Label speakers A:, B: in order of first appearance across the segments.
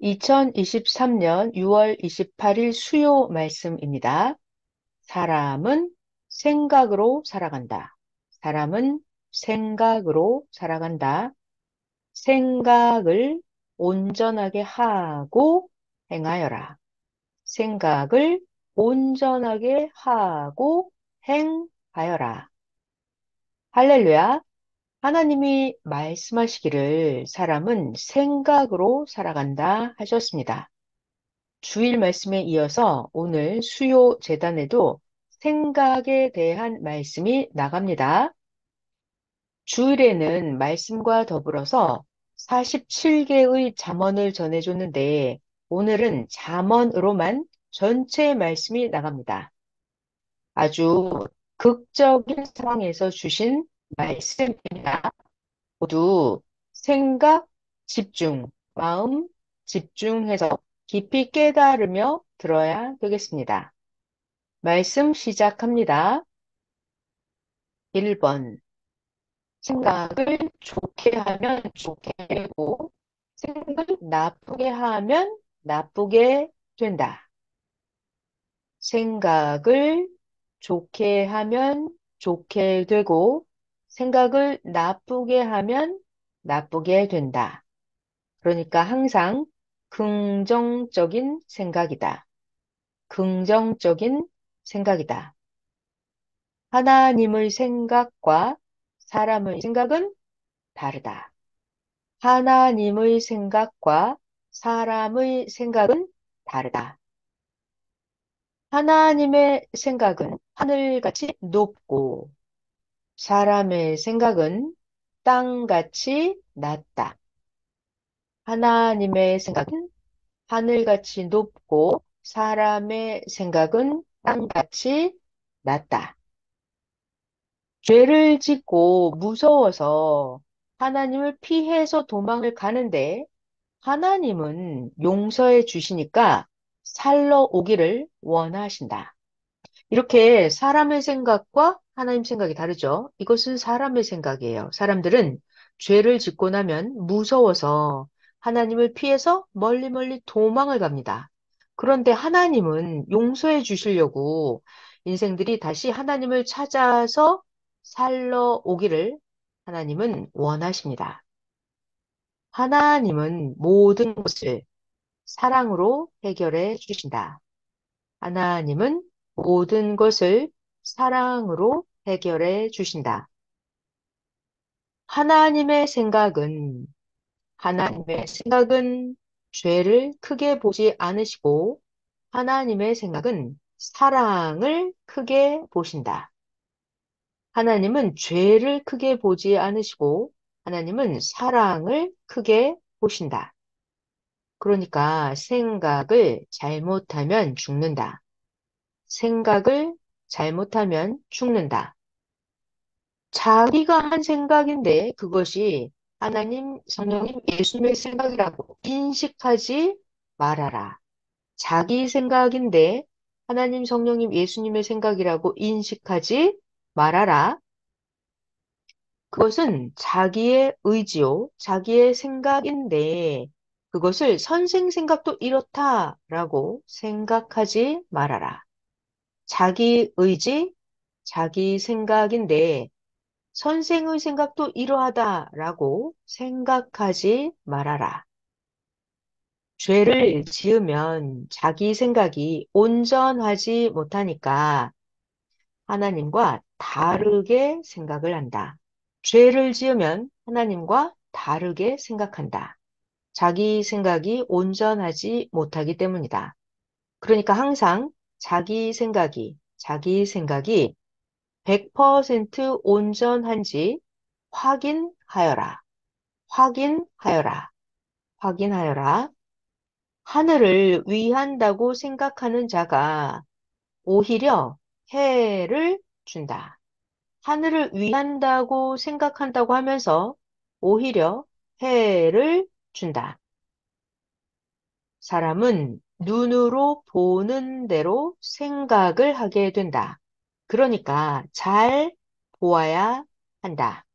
A: 2023년 6월 28일 수요 말씀입니다. 사람은 생각으로 살아간다. 사람은 생각으로 살아간다. 생각을 온전하게 하고 행하여라. 생각을 온전하게 하고 행하여라. 할렐루야. 하나님이 말씀하시기를 사람은 생각으로 살아간다 하셨습니다. 주일 말씀에 이어서 오늘 수요 재단에도 생각에 대한 말씀이 나갑니다. 주일에는 말씀과 더불어서 47개의 잠언을 전해줬는데 오늘은 잠언으로만 전체 말씀이 나갑니다. 아주 극적인 상황에서 주신 말씀입니다. 모두 생각, 집중, 마음 집중해서 깊이 깨달으며 들어야 되겠습니다. 말씀 시작합니다. 1번. 생각을 좋게 하면 좋게 되고, 생각을 나쁘게 하면 나쁘게 된다. 생각을 좋게 하면 좋게 되고, 생각을 나쁘게 하면 나쁘게 된다. 그러니까 항상 긍정적인 생각이다. 긍정적인 생각이다. 하나님의 생각과 사람의 생각은 다르다. 하나님의 생각과 사람의 생각은 다르다. 하나님의 생각은 하늘같이 높고 사람의 생각은 땅같이 낮다. 하나님의 생각은 하늘같이 높고 사람의 생각은 땅같이 낮다. 죄를 짓고 무서워서 하나님을 피해서 도망을 가는데 하나님은 용서해 주시니까 살러 오기를 원하신다. 이렇게 사람의 생각과 하나님 생각이 다르죠. 이것은 사람의 생각이에요. 사람들은 죄를 짓고 나면 무서워서 하나님을 피해서 멀리 멀리 도망을 갑니다. 그런데 하나님은 용서해 주시려고 인생들이 다시 하나님을 찾아서 살러 오기를 하나님은 원하십니다. 하나님은 모든 것을 사랑으로 해결해 주신다. 하나님은 모든 것을 사랑으로 해결해 주신다. 하나님의 생각은, 하나님의 생각은 죄를 크게 보지 않으시고, 하나님의 생각은 사랑을 크게 보신다. 하나님은 죄를 크게 보지 않으시고, 하나님은 사랑을 크게 보신다. 그러니까 생각을 잘못하면 죽는다. 생각을 잘못하면 죽는다. 자기가 한 생각인데 그것이 하나님, 성령님, 예수님의 생각이라고 인식하지 말아라. 자기 생각인데 하나님, 성령님, 예수님의 생각이라고 인식하지 말아라. 그것은 자기의 의지요, 자기의 생각인데 그것을 선생 생각도 이렇다라고 생각하지 말아라. 자기 의지, 자기 생각인데 선생의 생각도 이러하다라고 생각하지 말아라. 죄를 지으면 자기 생각이 온전하지 못하니까 하나님과 다르게 생각을 한다. 죄를 지으면 하나님과 다르게 생각한다. 자기 생각이 온전하지 못하기 때문이다. 그러니까 항상 자기 생각이 100% 온전한지 확인하여라. 확인하여라. 확인하여라. 하늘을 위한다고 생각하는 자가 오히려 해를 준다. 하늘을 위한다고 생각한다고 하면서 오히려 해를 준다. 사람은 눈으로 보는 대로 생각을 하게 된다. 그러니까 잘 보아야 한다.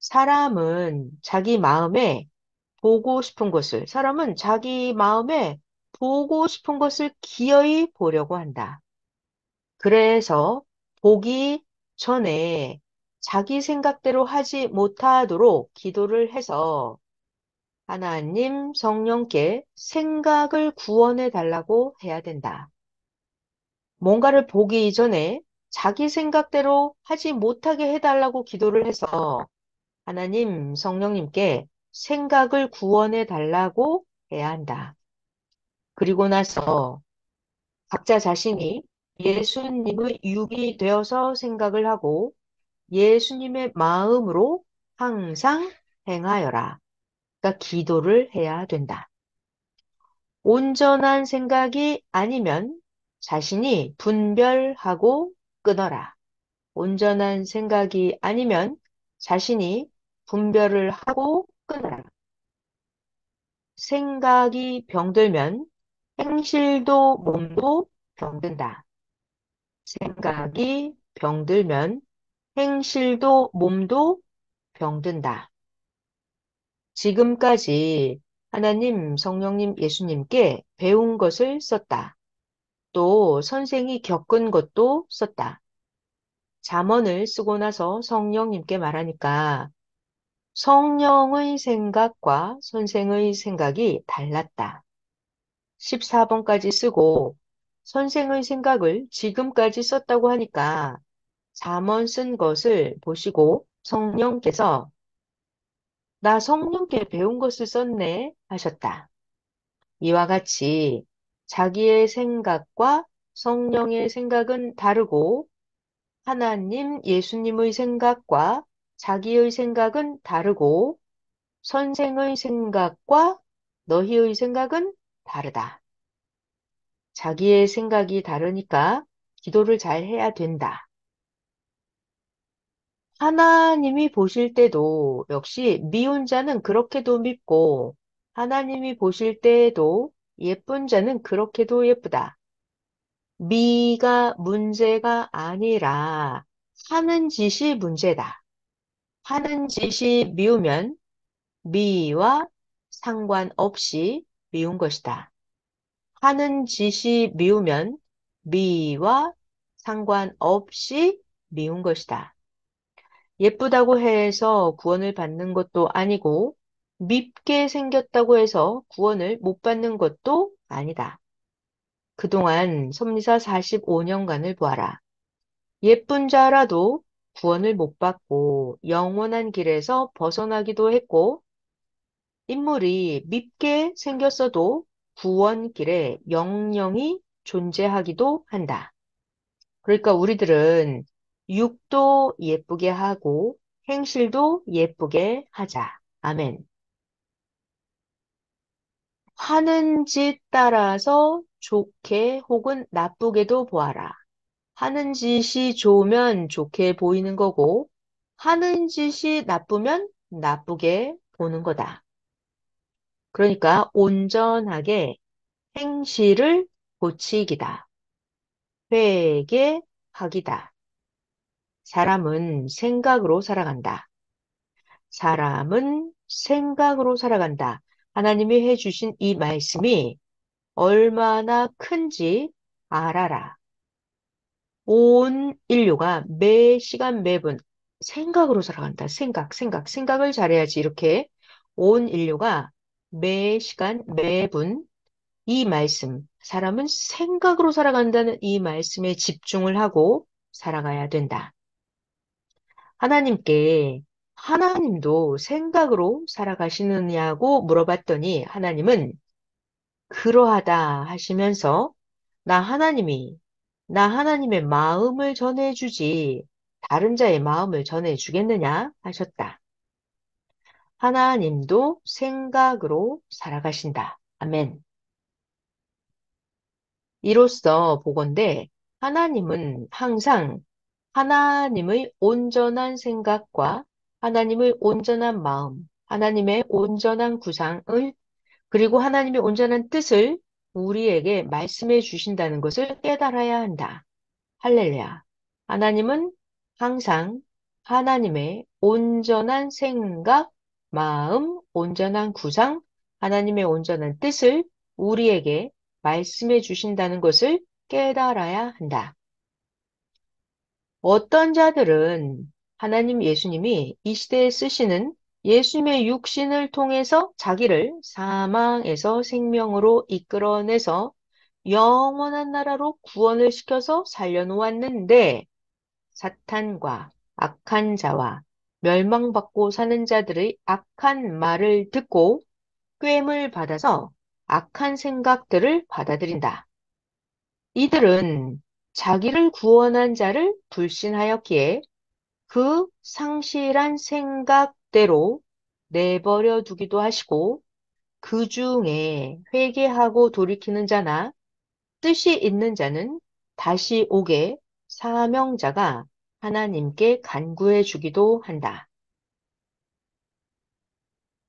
A: 사람은 자기 마음에 보고 싶은 것을, 사람은 자기 마음에 보고 싶은 것을 기어이 보려고 한다. 그래서 보기 전에 자기 생각대로 하지 못하도록 기도를 해서 하나님 성령께 생각을 구원해 달라고 해야 된다. 뭔가를 보기 전에 자기 생각대로 하지 못하게 해달라고 기도를 해서 하나님 성령님께 생각을 구원해 달라고 해야 한다. 그리고 나서 각자 자신이 예수님의 육이 되어서 생각을 하고 예수님의 마음으로 항상 행하여라. 그러니까 기도를 해야 된다. 온전한 생각이 아니면 자신이 분별하고 끊어라. 온전한 생각이 아니면 자신이 분별을 하고 끊어라. 생각이 병들면 행실도 몸도 병든다. 생각이 병들면 행실도 몸도 병든다. 지금까지 하나님, 성령님, 예수님께 배운 것을 썼다. 또 선생이 겪은 것도 썼다. 잠언을 쓰고 나서 성령님께 말하니까 성령의 생각과 선생의 생각이 달랐다. 14번까지 쓰고 선생의 생각을 지금까지 썼다고 하니까 잠언 쓴 것을 보시고 성령께서 나 성령께 배운 것을 썼네 하셨다. 이와 같이 자기의 생각과 성령의 생각은 다르고 하나님, 예수님의 생각과 자기의 생각은 다르고 선생의 생각과 너희의 생각은 다르다. 자기의 생각이 다르니까 기도를 잘 해야 된다. 하나님이 보실 때도 역시 미운 자는 그렇게도 밉고 하나님이 보실 때에도 예쁜 자는 그렇게도 예쁘다. 미가 문제가 아니라 하는 짓이 문제다. 하는 짓이 미우면 미와 상관없이 미운 것이다. 하는 짓이 미우면 미와 상관없이 미운 것이다. 예쁘다고 해서 구원을 받는 것도 아니고 밉게 생겼다고 해서 구원을 못 받는 것도 아니다. 그동안 섭리사 45년간을 보아라. 예쁜 자라도 구원을 못 받고 영원한 길에서 벗어나기도 했고 인물이 밉게 생겼어도 구원길에 영영이 존재하기도 한다. 그러니까 우리들은 육도 예쁘게 하고 행실도 예쁘게 하자. 아멘. 하는 짓 따라서 좋게 혹은 나쁘게도 보아라. 하는 짓이 좋으면 좋게 보이는 거고, 하는 짓이 나쁘면 나쁘게 보는 거다. 그러니까 온전하게 행실을 고치기다. 회개하기다. 사람은 생각으로 살아간다. 사람은 생각으로 살아간다. 하나님이 해주신 이 말씀이 얼마나 큰지 알아라. 온 인류가 매 시간 매분 생각으로 살아간다. 생각을 잘해야지. 이렇게 온 인류가 매 시간 매분 이 말씀, 사람은 생각으로 살아간다는 이 말씀에 집중을 하고 살아가야 된다. 하나님께 하나님도 생각으로 살아가시느냐고 물어봤더니 하나님은 그러하다 하시면서 나 하나님의 마음을 전해주지 다른 자의 마음을 전해주겠느냐 하셨다. 하나님도 생각으로 살아가신다. 아멘. 이로써 보건대 하나님은 항상 하나님의 온전한 생각과 하나님의 온전한 마음, 하나님의 온전한 구상을 그리고 하나님의 온전한 뜻을 우리에게 말씀해 주신다는 것을 깨달아야 한다. 할렐루야. 하나님은 항상 하나님의 온전한 생각, 마음, 온전한 구상, 하나님의 온전한 뜻을 우리에게 말씀해 주신다는 것을 깨달아야 한다. 어떤 자들은 하나님 예수님이 이 시대에 쓰시는 예수님의 육신을 통해서 자기를 사망에서 생명으로 이끌어내서 영원한 나라로 구원을 시켜서 살려놓았는데 사탄과 악한 자와 멸망받고 사는 자들의 악한 말을 듣고 꾀임을 받아서 악한 생각들을 받아들인다. 이들은 자기를 구원한 자를 불신하였기에 그 상실한 생각대로 내버려 두기도 하시고 그 중에 회개하고 돌이키는 자나 뜻이 있는 자는 다시 오게 사명자가 하나님께 간구해 주기도 한다.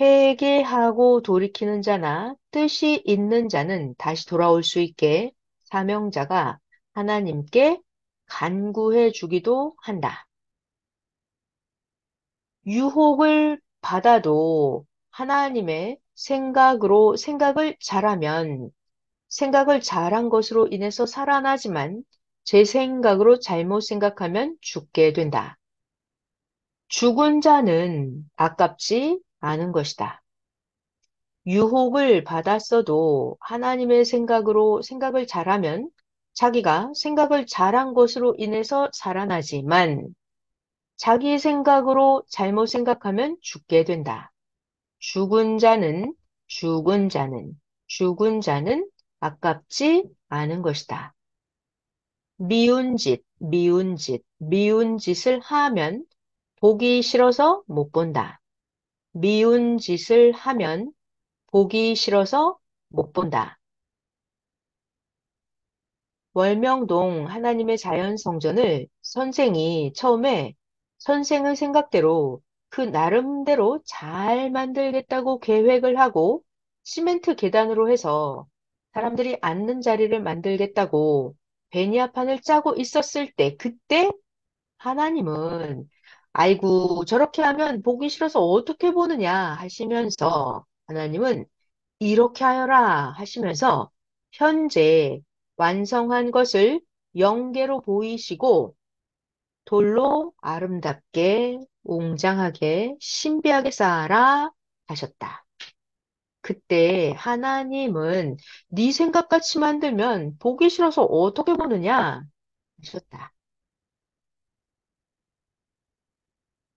A: 회개하고 돌이키는 자나 뜻이 있는 자는 다시 돌아올 수 있게 사명자가 하나님께 간구해 주기도 한다. 유혹을 받아도 하나님의 생각으로 생각을 잘하면 생각을 잘한 것으로 인해서 살아나지만 제 생각으로 잘못 생각하면 죽게 된다. 죽은 자는 아깝지 않은 것이다. 유혹을 받았어도 하나님의 생각으로 생각을 잘하면 자기가 생각을 잘한 것으로 인해서 살아나지만 자기 생각으로 잘못 생각하면 죽게 된다. 죽은 자는, 죽은 자는, 죽은 자는 아깝지 않은 것이다. 미운 짓, 미운 짓, 미운 짓을 하면 보기 싫어서 못 본다. 미운 짓을 하면 보기 싫어서 못 본다. 월명동 하나님의 자연성전을 선생이 처음에 선생의 생각대로 그 나름대로 잘 만들겠다고 계획을 하고 시멘트 계단으로 해서 사람들이 앉는 자리를 만들겠다고 베니아판을 짜고 있었을 때 그때 하나님은 아이고 저렇게 하면 보기 싫어서 어떻게 보느냐 하시면서 하나님은 이렇게 하여라 하시면서 현재 완성한 것을 영계로 보이시고 돌로 아름답게 웅장하게 신비하게 쌓아라 하셨다. 그때 하나님은 네 생각같이 만들면 보기 싫어서 어떻게 보느냐 하셨다.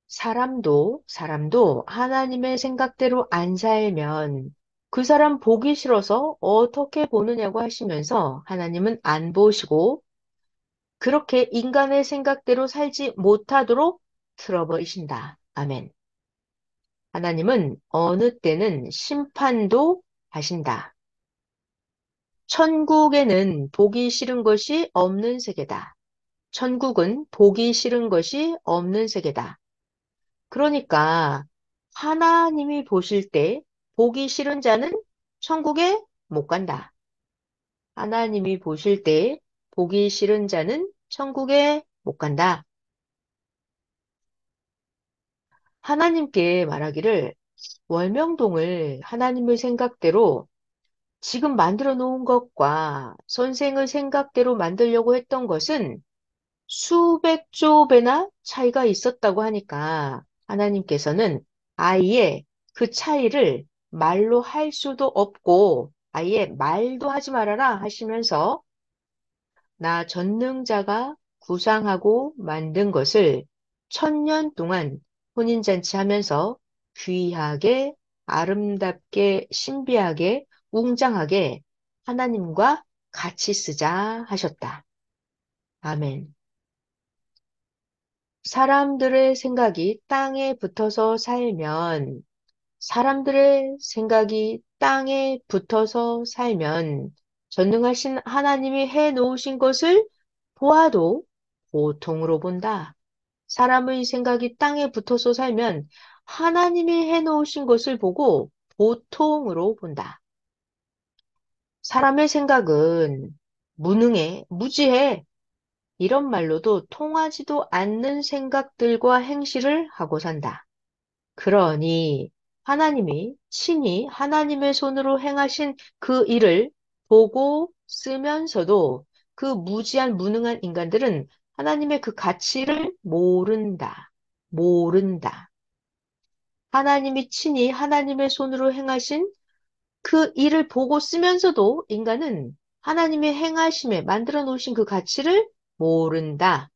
A: 사람도 하나님의 생각대로 안 살면 그 사람 보기 싫어서 어떻게 보느냐고 하시면서 하나님은 안 보시고 그렇게 인간의 생각대로 살지 못하도록 틀어버리신다. 아멘. 하나님은 어느 때는 심판도 하신다. 천국에는 보기 싫은 것이 없는 세계다. 천국은 보기 싫은 것이 없는 세계다. 그러니까 하나님이 보실 때 보기 싫은 자는 천국에 못 간다. 하나님이 보실 때 보기 싫은 자는 천국에 못 간다. 하나님께 말하기를 월명동을 하나님의 생각대로 지금 만들어 놓은 것과 선생의 생각대로 만들려고 했던 것은 수백 조 배나 차이가 있었다고 하니까 하나님께서는 아예 그 차이를 말로 할 수도 없고 아예 말도 하지 말아라 하시면서 나 전능자가 구상하고 만든 것을 1000년 동안 혼인잔치 하면서 귀하게 아름답게 신비하게 웅장하게 하나님과 같이 쓰자 하셨다. 아멘. 사람들의 생각이 땅에 붙어서 살면, 사람들의 생각이 땅에 붙어서 살면, 전능하신 하나님이 해 놓으신 것을 보아도 고통으로 본다. 사람의 생각이 땅에 붙어서 살면 하나님이 해 놓으신 것을 보고 보통으로 본다. 사람의 생각은 무능해, 무지해, 이런 말로도 통하지도 않는 생각들과 행실을 하고 산다. 그러니 하나님이 친히 하나님의 손으로 행하신 그 일을 보고 쓰면서도 그 무지한 무능한 인간들은 하나님의 그 가치를 모른다. 모른다. 하나님이 친히 하나님의 손으로 행하신 그 일을 보고 쓰면서도 인간은 하나님의 행하심에 만들어 놓으신 그 가치를 모른다.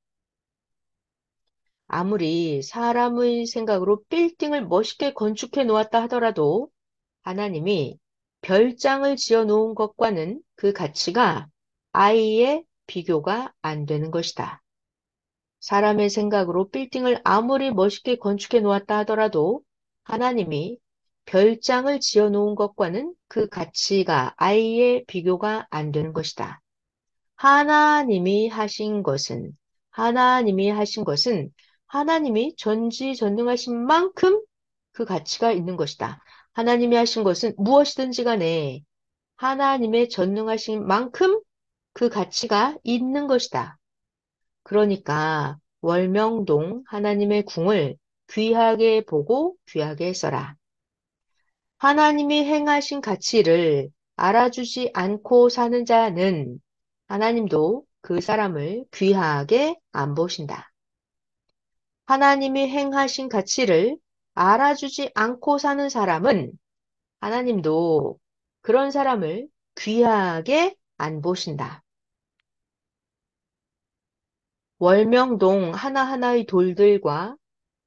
A: 아무리 사람의 생각으로 빌딩을 멋있게 건축해 놓았다 하더라도 하나님이 별장을 지어 놓은 것과는 그 가치가 아예 비교가 안 되는 것이다. 사람의 생각으로 빌딩을 아무리 멋있게 건축해 놓았다 하더라도 하나님이 별장을 지어 놓은 것과는 그 가치가 아예 비교가 안 되는 것이다. 하나님이 하신 것은, 하나님이 하신 것은 하나님이 전지전능하신 만큼 그 가치가 있는 것이다. 하나님이 하신 것은 무엇이든지 간에 하나님의 전능하신 만큼 그 가치가 있는 것이다. 그러니까 월명동 하나님의 궁을 귀하게 보고 귀하게 써라. 하나님이 행하신 가치를 알아주지 않고 사는 자는 하나님도 그 사람을 귀하게 안 보신다. 하나님이 행하신 가치를 알아주지 않고 사는 사람은 하나님도 그런 사람을 귀하게 안 보신다. 월명동 하나하나의 돌들과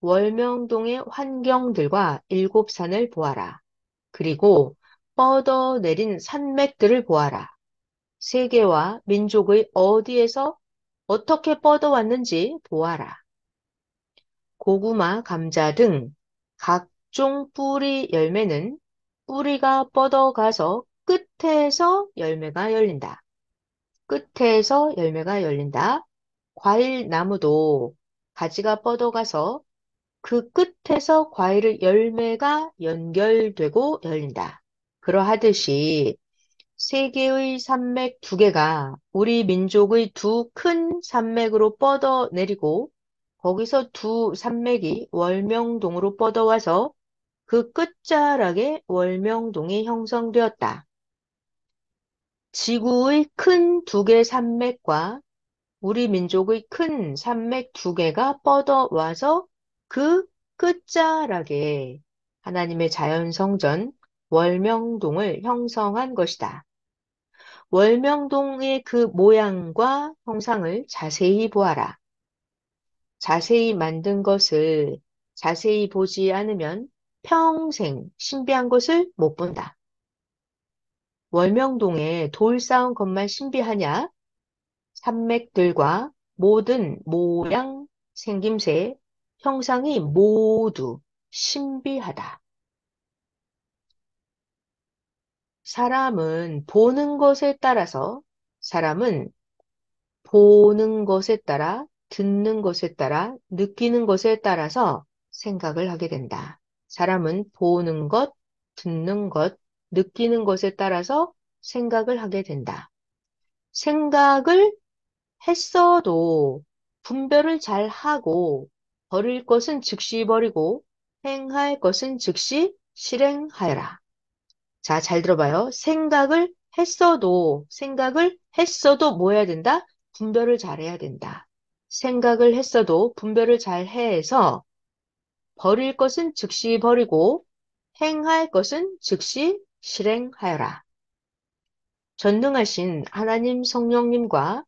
A: 월명동의 환경들과 일곱 산을 보아라. 그리고 뻗어내린 산맥들을 보아라. 세계와 민족의 어디에서 어떻게 뻗어왔는지 보아라. 고구마, 감자 등 각종 뿌리 열매는 뿌리가 뻗어가서 끝에서 열매가 열린다. 끝에서 열매가 열린다. 과일 나무도 가지가 뻗어가서 그 끝에서 과일의 열매가 연결되고 열린다. 그러하듯이 세계의 산맥 두 개가 우리 민족의 두 큰 산맥으로 뻗어내리고 거기서 두 산맥이 월명동으로 뻗어와서 그 끝자락에 월명동이 형성되었다. 지구의 큰 두 개 산맥과 우리 민족의 큰 산맥 두 개가 뻗어와서 그 끝자락에 하나님의 자연성전 월명동을 형성한 것이다. 월명동의 그 모양과 형상을 자세히 보아라. 자세히 만든 것을 자세히 보지 않으면 평생 신비한 것을 못 본다. 월명동에 돌 쌓은 것만 신비하냐? 산맥들과 모든 모양, 생김새, 형상이 모두 신비하다. 사람은 보는 것에 따라, 듣는 것에 따라, 느끼는 것에 따라서 생각을 하게 된다. 사람은 보는 것, 듣는 것, 느끼는 것에 따라서 생각을 하게 된다. 생각을 했어도 분별을 잘 하고 버릴 것은 즉시 버리고 행할 것은 즉시 실행하여라. 자, 잘 들어봐요. 생각을 했어도 뭐 해야 된다? 분별을 잘 해야 된다. 생각을 했어도 분별을 잘 해서 버릴 것은 즉시 버리고 행할 것은 즉시 실행하여라. 전능하신 하나님 성령님과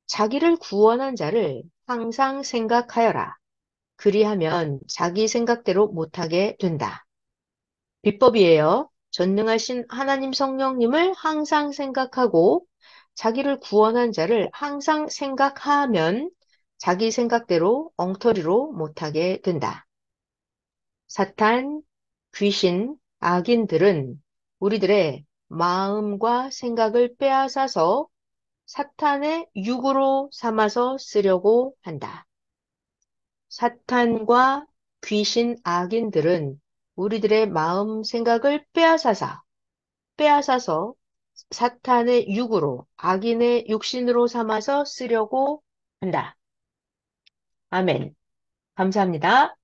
A: 자기를 구원한 자를 항상 생각하여라. 그리하면 자기 생각대로 못하게 된다. 비법이에요. 전능하신 하나님 성령님을 항상 생각하고 자기를 구원한 자를 항상 생각하면 자기 생각대로 엉터리로 못하게 된다. 사탄, 귀신, 악인들은 우리들의 마음과 생각을 빼앗아서 사탄의 육으로 삼아서 쓰려고 한다. 사탄과 귀신 악인들은 우리들의 마음 생각을 빼앗아서 사탄의 육으로, 악인의 육신으로 삼아서 쓰려고 한다. 아멘. 감사합니다.